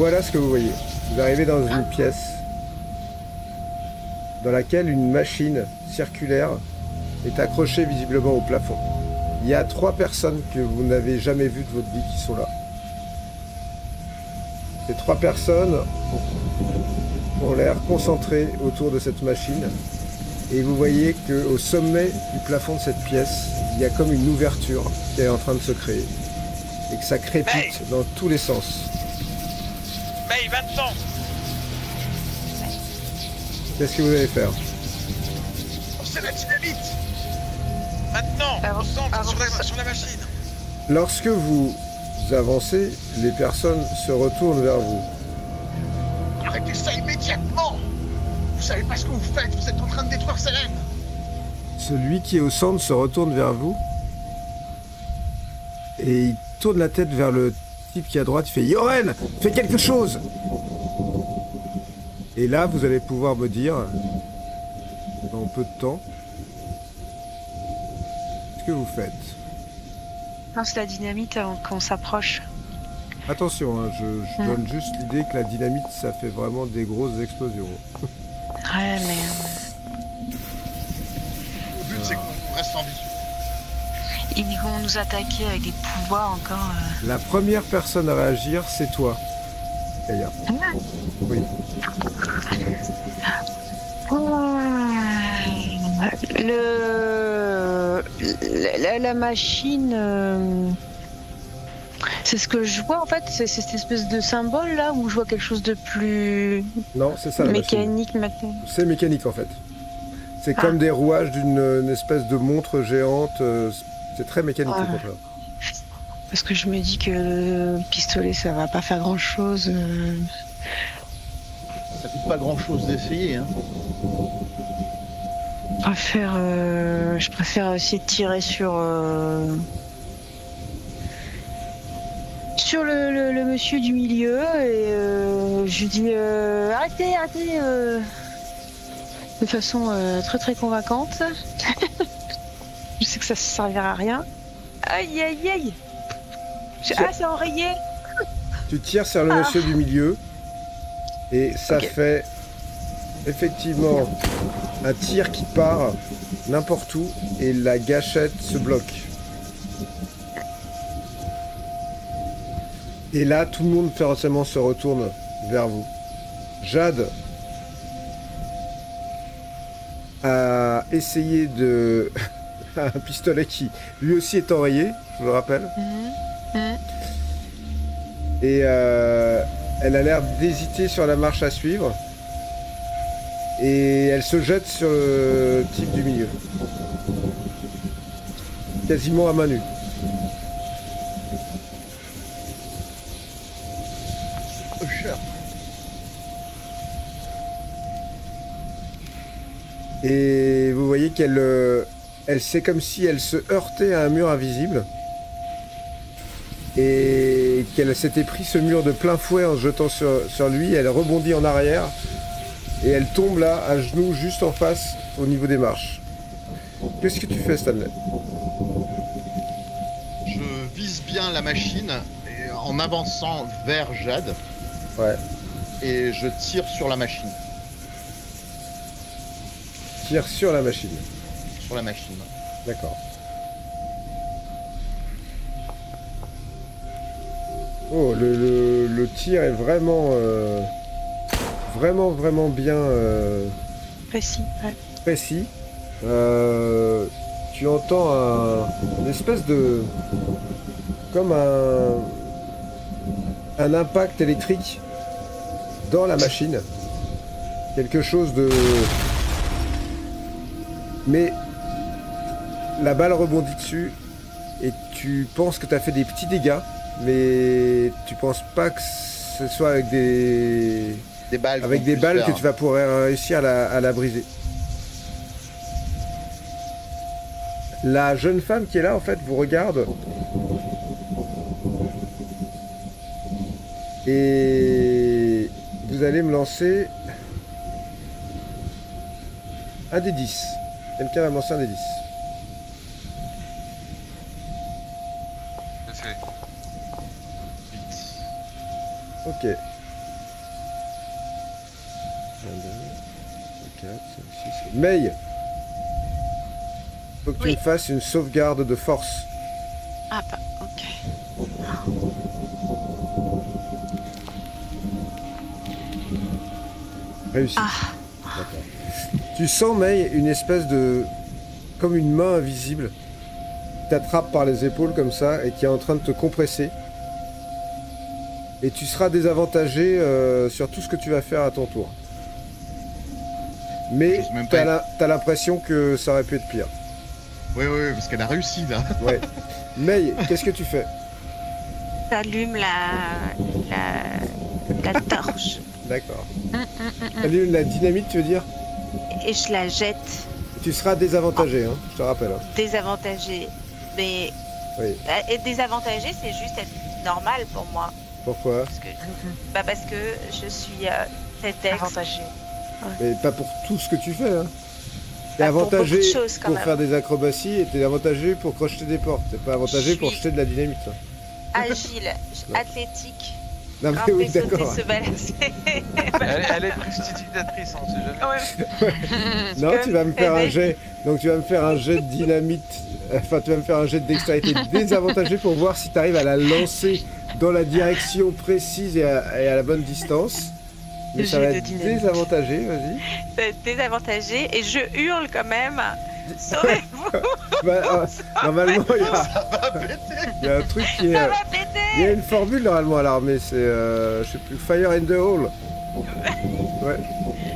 Voilà ce que vous voyez. Vous arrivez dans une pièce dans laquelle une machine circulaire est accrochée visiblement au plafond. Il y a 3 personnes que vous n'avez jamais vues de votre vie qui sont là. Ces 3 personnes ont l'air concentrées autour de cette machine. Et vous voyez qu'au sommet du plafond de cette pièce, il y a comme une ouverture qui est en train de se créer. Et que ça crépite dans tous les sens. Mais va-t'en. Qu'est-ce que vous allez faire? C'est la dynamite. Maintenant, au centre, sur la machine. Lorsque vous avancez, les personnes se retournent vers vous. Arrêtez ça immédiatement. Vous savez pas ce que vous faites, vous êtes en train de détruire Salem. Celui qui est au centre se retourne vers vous. Et il tourne la tête vers le type qui est à droite, il fait « Yoren, fais quelque chose !» Et là, vous allez pouvoir me dire, dans peu de temps, ce que vous faites. Lance la dynamite avant qu'on s'approche. Attention, hein, je donne juste l'idée que la dynamite, ça fait vraiment des grosses explosions. Ouais, mais... Le but, c'est qu'on reste en vie. Ils vont nous attaquer avec des pouvoirs encore... La première personne à réagir, c'est toi, Kaya. Oui. La machine... C'est ce que je vois en fait, c'est cette espèce de symbole là où je vois quelque chose de plus... Non, c'est ça la mécanique maintenant. C'est mécanique en fait. C'est comme des rouages d'une espèce de montre géante. C'est très mécanique au contraire. Parce que je me dis que le pistolet ça va pas faire grand chose. Ça coûte pas grand chose d'essayer. Hein. Je préfère essayer de tirer sur le monsieur du milieu et je lui dis arrêtez de façon très très convaincante. Je sais que ça servira à rien. Aïe aïe aïe. C'est enrayé. Tu tires sur le monsieur du milieu et ça fait effectivement un tir qui part n'importe où et la gâchette se bloque. Et là, tout le monde férocement se retourne vers vous. Jade a essayé de... un pistolet qui lui aussi est enrayé, je vous le rappelle. Et elle a l'air d'hésiter sur la marche à suivre. Et elle se jette sur le type du milieu. Quasiment à main nue. Et vous voyez qu'elle c'est comme si elle se heurtait à un mur invisible et qu'elle s'était pris ce mur de plein fouet en se jetant sur lui. Elle rebondit en arrière et elle tombe là à genoux juste en face au niveau des marches. Qu'est-ce que tu fais, Stanley? Je vise bien la machine en avançant vers Jade. Ouais. Et je tire sur la machine. Tire sur la machine. Sur la machine. D'accord. Oh, le tir est vraiment... vraiment bien... Précis, ouais. Précis. Tu entends une espèce de... Comme un impact électrique dans la machine. Quelque chose de... Mais la balle rebondit dessus et tu penses que tu as fait des petits dégâts, mais tu penses pas que ce soit avec des balles, que tu vas pouvoir réussir à la briser. La jeune femme qui est là, en fait, vous regarde et vous allez me lancer un des 10. Quelqu'un va me lancer un des 10. C'est fait. Ok. 4, 5, 6... May, faut que tu me fasses une sauvegarde de force. Ah bah, ok. Réussi. Ah. D'accord. Tu sens, May, une espèce de... comme une main invisible qui t'attrape par les épaules comme ça et qui est en train de te compresser. Et tu seras désavantagé sur tout ce que tu vas faire à ton tour. Mais t'as l'impression que ça aurait pu être pire. Oui, parce qu'elle a réussi là. Ouais. May, qu'est-ce que tu fais? T'allumes la torche. D'accord. T'allumes la dynamite, tu veux dire? Et je la jette. Tu seras désavantagé, hein, je te rappelle. Hein. Désavantagé. Mais... Oui. Et désavantagé, c'est juste être normal pour moi. Pourquoi? Parce que je suis tête avantagée. Mais pas pour tout ce que tu fais, hein. T'es avantagé pour faire des acrobaties et t'es avantagé pour crocheter des portes. T'es pas avantagé pour jeter de la dynamite. Hein. Agile, athlétique. Non mais oui, d'accord. Elle est prestidigitatrice, on sait jamais. Non, tu vas me faire un jet. Donc tu vas me faire un jet de dynamite. Enfin, tu vas me faire un jet de dextérité désavantagé pour voir si tu arrives à la lancer dans la direction précise et à la bonne distance. Mais ça va être désavantagé, vas-y. Ça va être désavantagé et je hurle quand même. Sauvez-vous. Normalement, il y a un truc qui est... Ça va péter. Il y a une formule normalement à l'armée, c'est... je sais plus, Fire in the Hole. Ouais.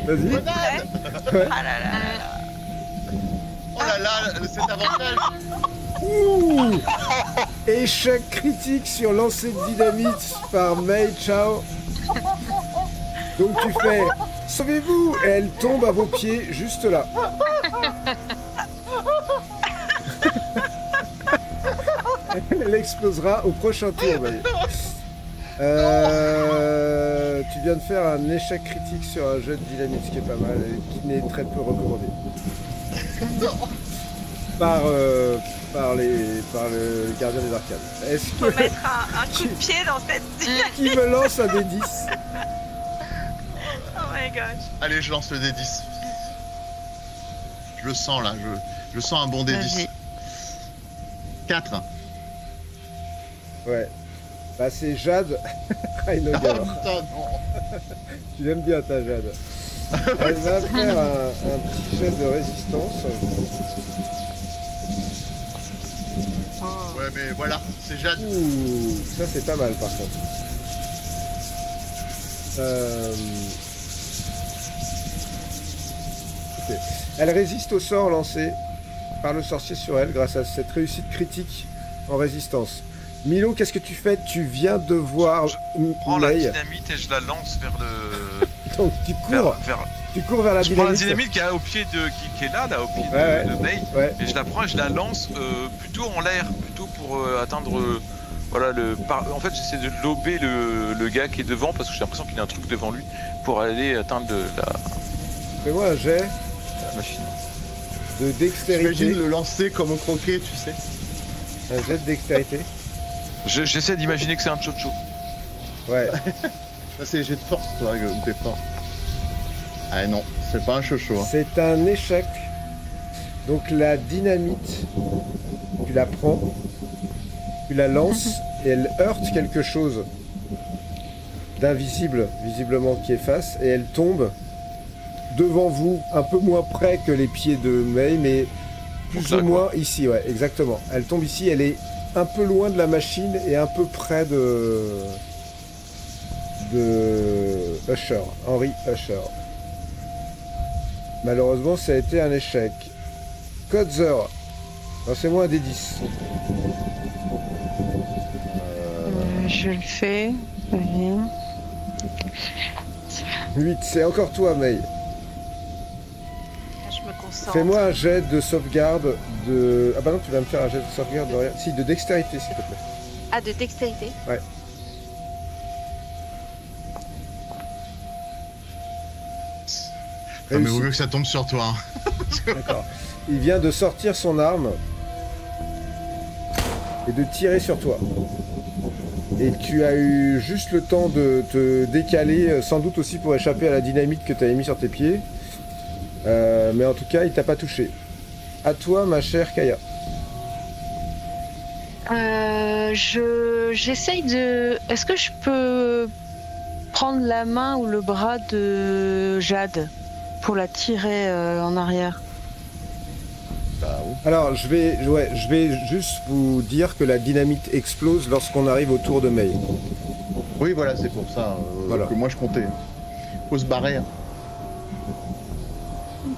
Vas-y. Ouais. Ah là là. Oh là là, cet avantage. Ouh. Échec critique sur lancer de dynamite par May Chao. Donc tu fais « Sauvez-vous » et elle tombe à vos pieds juste là. Elle explosera au prochain tour. Tu viens de faire un échec critique sur un jet de dynamite, ce qui est pas mal et qui n'est très peu recommandé. Par le gardien des arcades. Est-ce que... Faut mettre un coup de pied dans cette dynamite. Qui me lance un des 10? Oh my gosh. Allez, je lance le D10. Je le sens là, je sens un bon D10. 4. Ouais. Bah c'est Jade. Rainogar. Oh putain, non. Tu l'aimes bien ta Jade. Elle va faire un petit jet de résistance. Ouais mais voilà, c'est Jade. Ouh, ça c'est pas mal par contre. Okay. Elle résiste au sort lancé par le sorcier sur elle grâce à cette réussite critique en résistance. Milo, qu'est-ce que tu fais? Tu viens de voir... Je prends la dynamite et je la lance vers le... Donc tu cours tu cours vers la dynamite. Je prends la dynamite qui est au pied de... qui est là, au pied de May. Ouais. Et je la prends et je la lance plutôt en l'air, plutôt pour atteindre... voilà, en fait j'essaie de lober le gars qui est devant parce que j'ai l'impression qu'il y a un truc devant lui pour aller atteindre la... Fais-moi un jet. La machine. De dextérité. J'imagine le lancer comme au croquet, tu sais. Un jet de dextérité. J'essaie d'imaginer que c'est un chocho. Ouais. Ça c'est les jets de force, toi, où t'es fort. Ah non, c'est pas un chocho. Hein. C'est un échec. Donc la dynamite, tu la prends, tu la lances et elle heurte quelque chose d'invisible, visiblement qui est face, et elle tombe devant vous, un peu moins près que les pieds de May, mais plus ou moins ici, ouais, exactement. Elle tombe ici, elle est un peu loin de la machine et un peu près de Usher, Henry Usher. Malheureusement, ça a été un échec. Kotzer, lancez-moi un des 10. Je le fais. Oui. 8, c'est encore toi, May. Je me concentre. Fais-moi un jet de sauvegarde de... Ah bah non, tu vas me faire un jet de sauvegarde de rien. Si, de dextérité, s'il te plaît. Ah, de dextérité? Ouais. Non, mais vaut mieux que ça tombe sur toi. Hein. D'accord. Il vient de sortir son arme et de tirer sur toi. Et tu as eu juste le temps de te décaler, sans doute aussi pour échapper à la dynamite que tu avais mis sur tes pieds. Mais en tout cas, il t'a pas touché. À toi, ma chère Kaya. J'essaye de... Est-ce que je peux prendre la main ou le bras de Jade pour la tirer en arrière? Bah oui. Alors, je vais juste vous dire que la dynamite explose lorsqu'on arrive autour de May. Oui, voilà, c'est pour ça Voilà. que moi je comptais. Faut se barrer.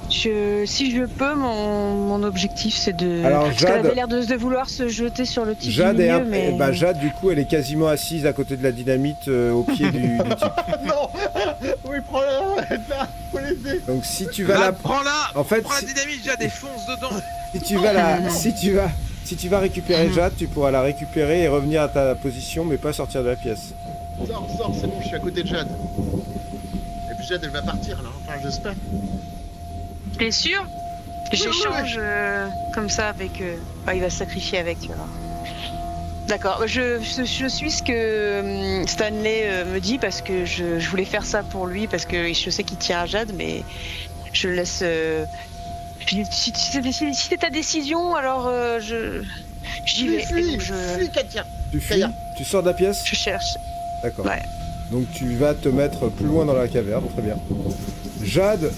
Si je peux, mon objectif c'est de... Alors, Parce qu'elle Jade- avait l'air de vouloir se jeter sur le type Jade, du milieu, mais... bah, Jade, du coup, elle est quasiment assise à côté de la dynamite au pied du type. Non. Oui, prends-la. Là, faut l'aider. Donc, si tu vas la... Prends-la. En fait, Prends la si- dynamite, déjà défonce dedans. Si tu vas récupérer Jade, tu pourras la récupérer et revenir à ta position, mais pas sortir de la pièce. Sors, c'est bon, je suis à côté de Jade. Et puis Jade, elle va partir là, enfin j'espère. T'es sûr? J'échange comme ça avec... il va se sacrifier avec, tu vois. D'accord, je suis ce que Stanley me dit parce que je voulais faire ça pour lui parce que je sais qu'il tient à Jade, mais je laisse... Si c'est ta décision, alors j'y vais. Fuis, Et donc Katia. Tu fuis, Kaya. tu sors de la pièce. je cherche. D'accord. Ouais. Donc tu vas te mettre plus loin dans la caverne, très bien. Jade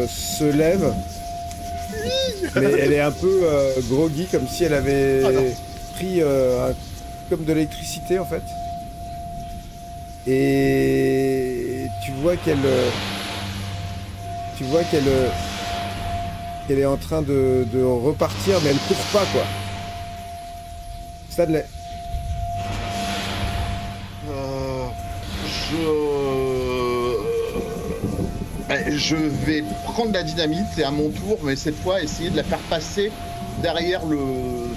se lève, mais elle est un peu groggy, comme si elle avait Ah non. pris comme de l'électricité en fait. Et tu vois qu'elle est en train de repartir, mais elle court pas quoi. Stanley. Je vais prendre la dynamite et à mon tour, mais cette fois essayer de la faire passer derrière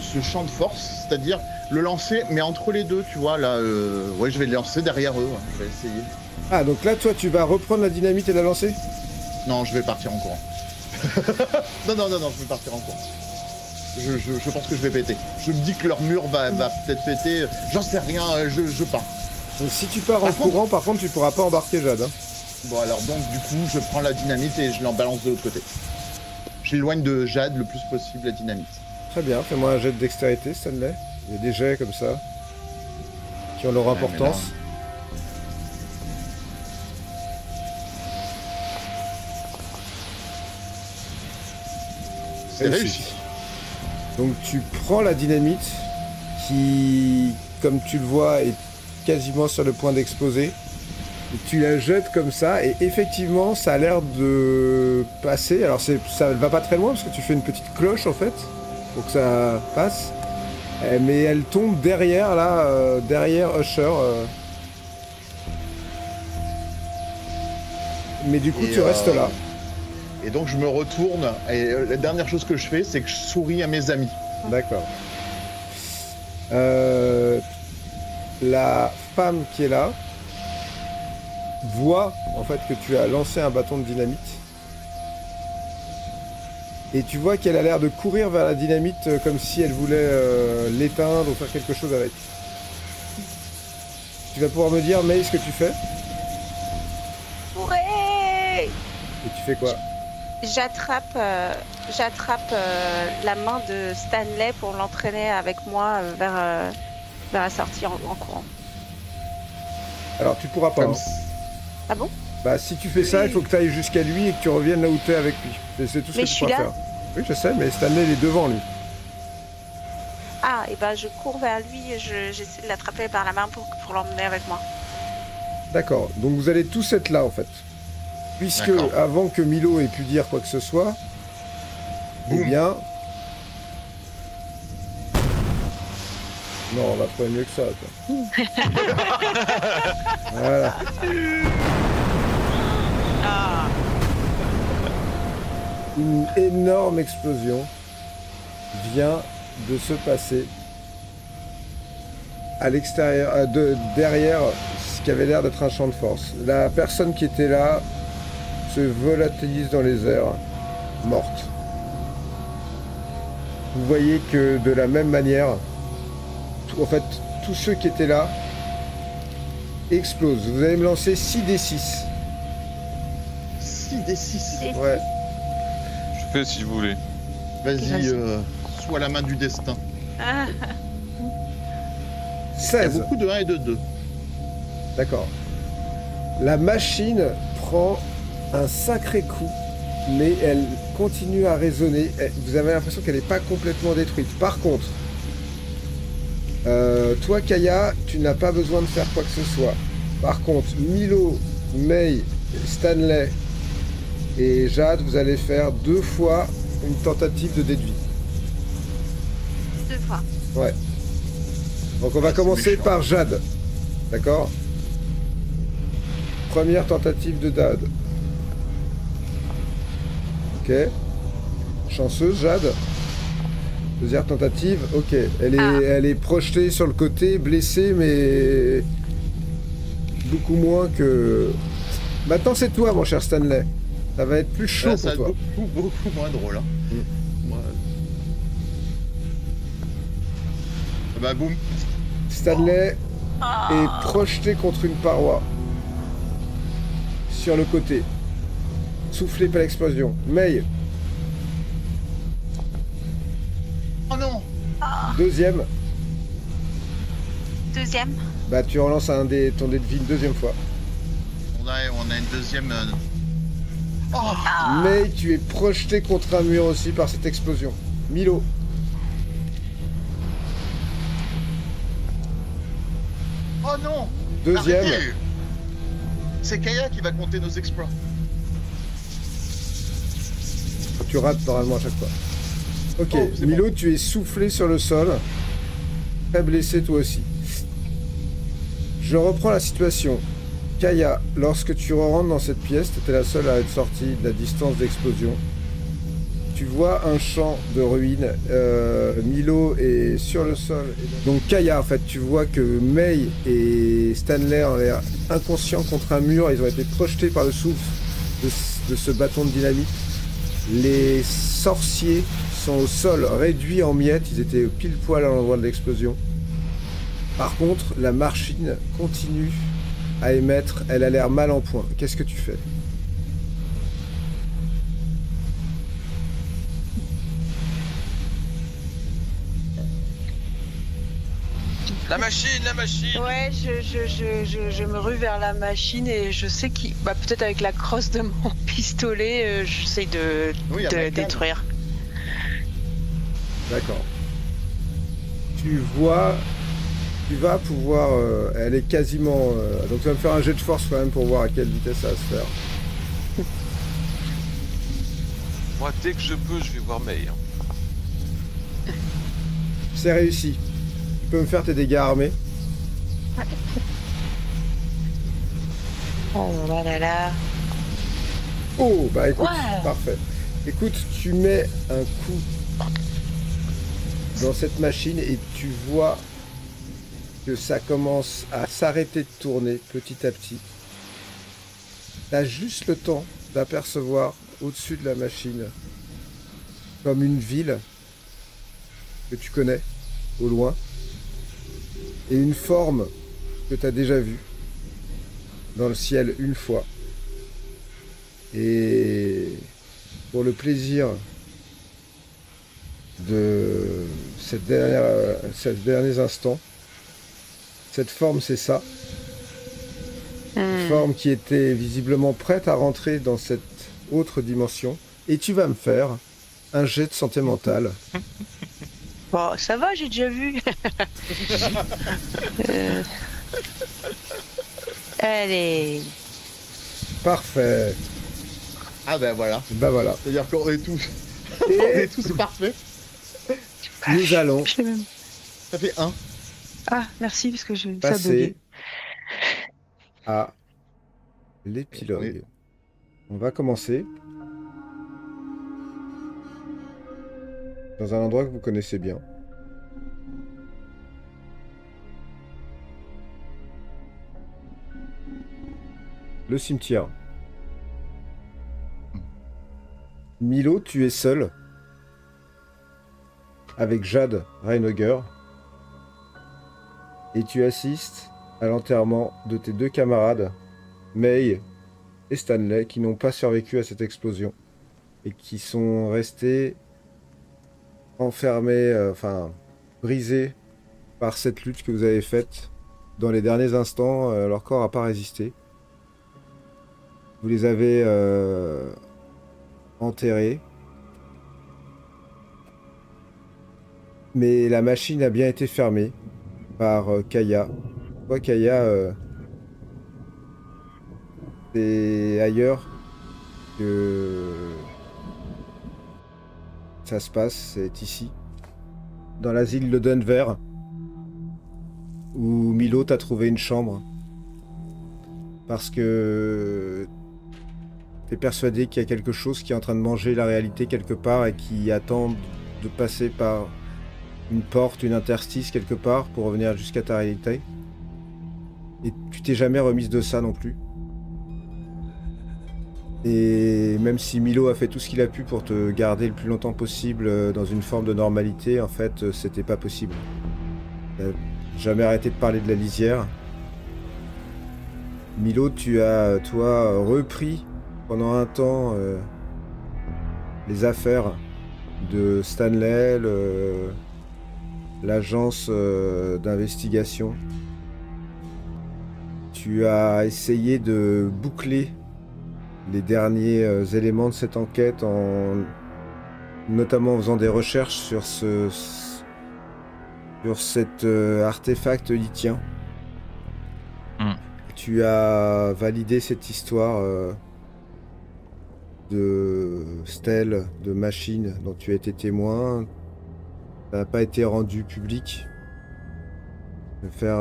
ce champ de force, c'est-à-dire le lancer, mais entre les deux, tu vois, là, ouais, je vais le lancer derrière eux, hein, je vais essayer. Ah, donc là, toi, tu vas reprendre la dynamite et la lancer? Non, je vais partir en courant. non, je vais partir en courant. Je pense que je vais péter. Je me dis que leur mur va peut-être péter, j'en sais rien, je pars. Donc si tu pars en Par contre- courant, par contre, tu pourras pas embarquer Jade. Hein. Bon alors donc du coup je prends la dynamite et je l'en balance de l'autre côté. J'éloigne de Jade le plus possible la dynamite. Très bien, fais-moi un jet de dextérité, Stanley. Il y a des jets comme ça qui ont leur Ouais, importance. C'est réussi. Donc tu prends la dynamite qui, comme tu le vois, est quasiment sur le point d'exploser. Et tu la jettes comme ça et effectivement ça a l'air de passer. Alors ça ne va pas très loin parce que tu fais une petite cloche en fait pour que ça passe. Mais elle tombe derrière là, derrière Usher. Mais du coup Et, tu restes là. Et donc je me retourne et la dernière chose que je fais c'est que je souris à mes amis. D'accord. La femme qui est là voit en fait que tu as lancé un bâton de dynamite et tu vois qu'elle a l'air de courir vers la dynamite comme si elle voulait l'éteindre ou faire quelque chose avec. Tu vas pouvoir me dire, May, ce que tu fais? Ouais. Et tu fais quoi? J'attrape la main de Stanley pour l'entraîner avec moi vers la sortie en courant. Alors tu pourras pas. Comme Hein. Ah bon? Bah si tu fais ça, il faut que tu ailles jusqu'à lui et que tu reviennes là où tu es avec lui. C'est tout ce Mais que je tu suis pourras là. faire. Oui, je sais, mais Stanley il est devant lui. Ah, et ben je cours vers lui et j'essaie de l'attraper par la main pour l'emmener avec moi. D'accord, donc vous allez tous être là en fait. Puisque D'accord. avant que Milo ait pu dire quoi que ce soit, eh Boum. bien... Non, on va trouver mieux que ça. Toi. Voilà. Ah. Une énorme explosion vient de se passer à l'extérieur, derrière ce qui avait l'air d'être un champ de force. La personne qui était là se volatilise dans les airs, morte. Vous voyez que de la même manière, en fait, tous ceux qui étaient là explosent. Vous allez me lancer 6d6. 6d6. Ouais. Je fais si vous voulez. Vas-y, sois la main du destin. Ah, Il y a 16. beaucoup de 1 et de 2. D'accord. La machine prend un sacré coup, mais elle continue à résonner. Vous avez l'impression qu'elle n'est pas complètement détruite. Par contre, toi, Kaya, tu n'as pas besoin de faire quoi que ce soit. Par contre, Milo, May, Stanley et Jade, vous allez faire 2 fois une tentative de déduit. 2 fois. Ouais. Donc on va c'est commenser méchant. par Jade. D'accord? Première tentative de Dad. Ok. Chanceuse, Jade. Deuxième tentative. Ok. Elle est projetée sur le côté, blessée, mais beaucoup moins que... Maintenant c'est toi, mon cher Stanley. Ça va être plus chaud Là, pour ça va être toi. beaucoup moins drôle. Hein. Moi... Bah boum. Stanley est projeté contre une paroi. Sur le côté. Soufflé par l'explosion. May, Oh non. deuxième. Deuxième. Bah tu relances ton dé de vie une deuxième fois. On a une deuxième... Oh. Mais tu es projeté contre un mur aussi par cette explosion. Milo. Oh non. Deuxième. Arrêtez. C'est Kaya qui va compter nos exploits. Tu rates normalement à chaque fois. Ok, Oh, c'est Milo, tu es soufflé sur le sol. Très blessé toi aussi. Je reprends la situation. Kaya, lorsque tu rentres dans cette pièce, tu étais la seule à être sortie de la distance d'explosion. Tu vois un champ de ruines. Milo est sur le sol. Donc Kaya, en fait, tu vois que May et Stanley ont l'air inconscients contre un mur. Ils ont été projetés par le souffle de ce bâton de dynamite. Les sorciers sont au sol, réduits en miettes. Ils étaient pile poil à l'endroit de l'explosion. Par contre, la machine continue à émettre. Elle a l'air mal en point. Qu'est-ce que tu fais? La machine, la machine. Ouais, je me rue vers la machine et je sais qu'il... Bah, peut-être avec la crosse de mon pistolet, j'essaie de Oui, avec elle. détruire. D'accord. Tu vois... Tu vas pouvoir... elle est quasiment... donc tu vas me faire un jet de force quand même pour voir à quelle vitesse ça va se faire. Moi, dès que je peux, je vais voir May. Hein. C'est réussi. Tu peux me faire tes dégâts armés. Oh là là là. Oh, bah écoute, Ouais. parfait. Écoute, tu mets un coup dans cette machine et tu vois que ça commence à s'arrêter de tourner petit à petit. Tu as juste le temps d'apercevoir au-dessus de la machine comme une ville que tu connais au loin et une forme que tu as déjà vue dans le ciel une fois. Et pour le plaisir de ces derniers instants, cette forme, c'est ça. Une forme qui était visiblement prête à rentrer dans cette autre dimension. Et tu vas me faire un jet de santé mentale. Bon, ça va, j'ai déjà vu. Allez. Parfait. Ah ben voilà. Ben voilà. C'est-à-dire qu'on est tous... on Et est tous parfaits. nous allons Je l'ai même- Ça fait 1. Ah, merci, parce que ça passer buguait. à l'épilogue. On va commencer dans un endroit que vous connaissez bien. Le cimetière. Milo, tu es seul avec Jade Reinauger et tu assistes à l'enterrement de tes 2 camarades, May et Stanley, qui n'ont pas survécu à cette explosion et qui sont restés enfermés, brisés par cette lutte que vous avez faite. Dans les derniers instants, leur corps n'a pas résisté. Vous les avez enterrés. Mais la machine a bien été fermée par Kaya. Toi, Kaya, c'est ailleurs que ça se passe, c'est ici. Dans l'asile de Denver, où Milo t'a trouvé une chambre. Parce que t'es persuadé qu'il y a quelque chose qui est en train de manger la réalité quelque part et qui attend de passer par une porte, une interstice quelque part pour revenir jusqu'à ta réalité. Et tu t'es jamais remise de ça non plus. Et même si Milo a fait tout ce qu'il a pu pour te garder le plus longtemps possible dans une forme de normalité, en fait, c'était pas possible. T'as jamais arrêté de parler de la lisière. Milo, tu as, toi, repris pendant un temps les affaires de Stanley, l'agence d'investigation. Tu as essayé de boucler les derniers éléments de cette enquête, notamment en faisant des recherches sur cet artefact lithien. Tu as validé cette histoire de stèle, de machine dont tu as été témoin. Ça n'a pas été rendu public. De faire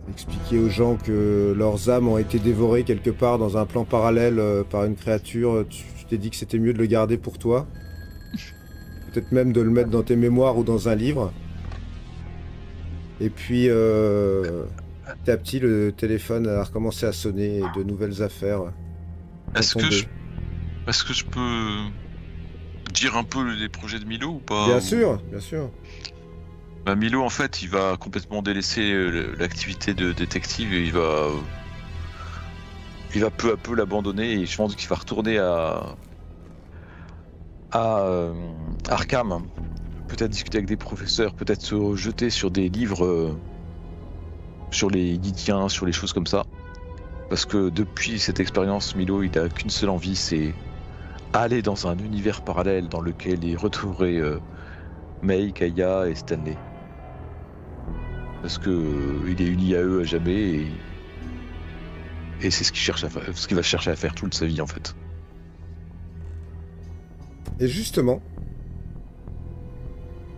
expliquer aux gens que leurs âmes ont été dévorées quelque part dans un plan parallèle par une créature. Tu t'es dit que c'était mieux de le garder pour toi. Peut-être même de le mettre dans tes mémoires ou dans un livre. Et puis, petit à petit, le téléphone a recommencé à sonner et de nouvelles affaires. Est-ce que je peux dire un peu les projets de Milo ou pas? Bien sûr, bien sûr. Bah, Milo, en fait, il va complètement délaisser l'activité de détective et il va peu à peu l'abandonner et je pense qu'il va retourner à Arkham. Peut-être discuter avec des professeurs, peut-être se jeter sur des livres sur les Lithiens, sur les choses comme ça. Parce que depuis cette expérience, Milo, il n'a qu'une seule envie, c'est aller dans un univers parallèle dans lequel il retrouverait May, Kaya et Stanley. Parce que il est uni à eux à jamais et c'est ce qu'il va chercher à faire toute sa vie en fait. Et justement,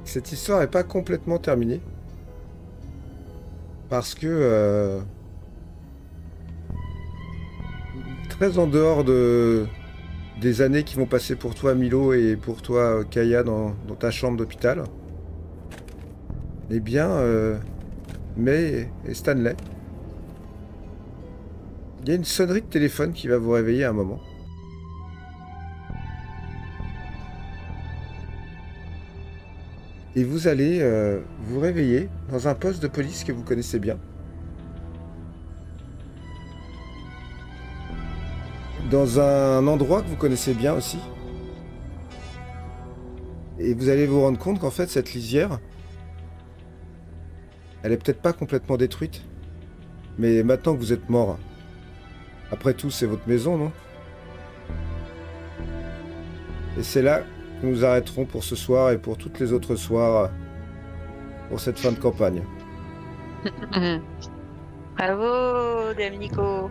cette histoire n'est pas complètement terminée. Parce que très en dehors des années qui vont passer pour toi Milo et pour toi Kaya dans ta chambre d'hôpital, eh bien May et Stanley, il y a une sonnerie de téléphone qui va vous réveiller à un moment. Et vous allez vous réveiller dans un poste de police que vous connaissez bien. Dans un endroit que vous connaissez bien aussi. Et vous allez vous rendre compte qu'en fait cette lisière, elle est peut-être pas complètement détruite. Mais maintenant que vous êtes mort, après tout c'est votre maison, non? Et c'est là que nous arrêterons pour ce soir et pour toutes les autres soirs pour cette fin de campagne. Bravo, Domenico.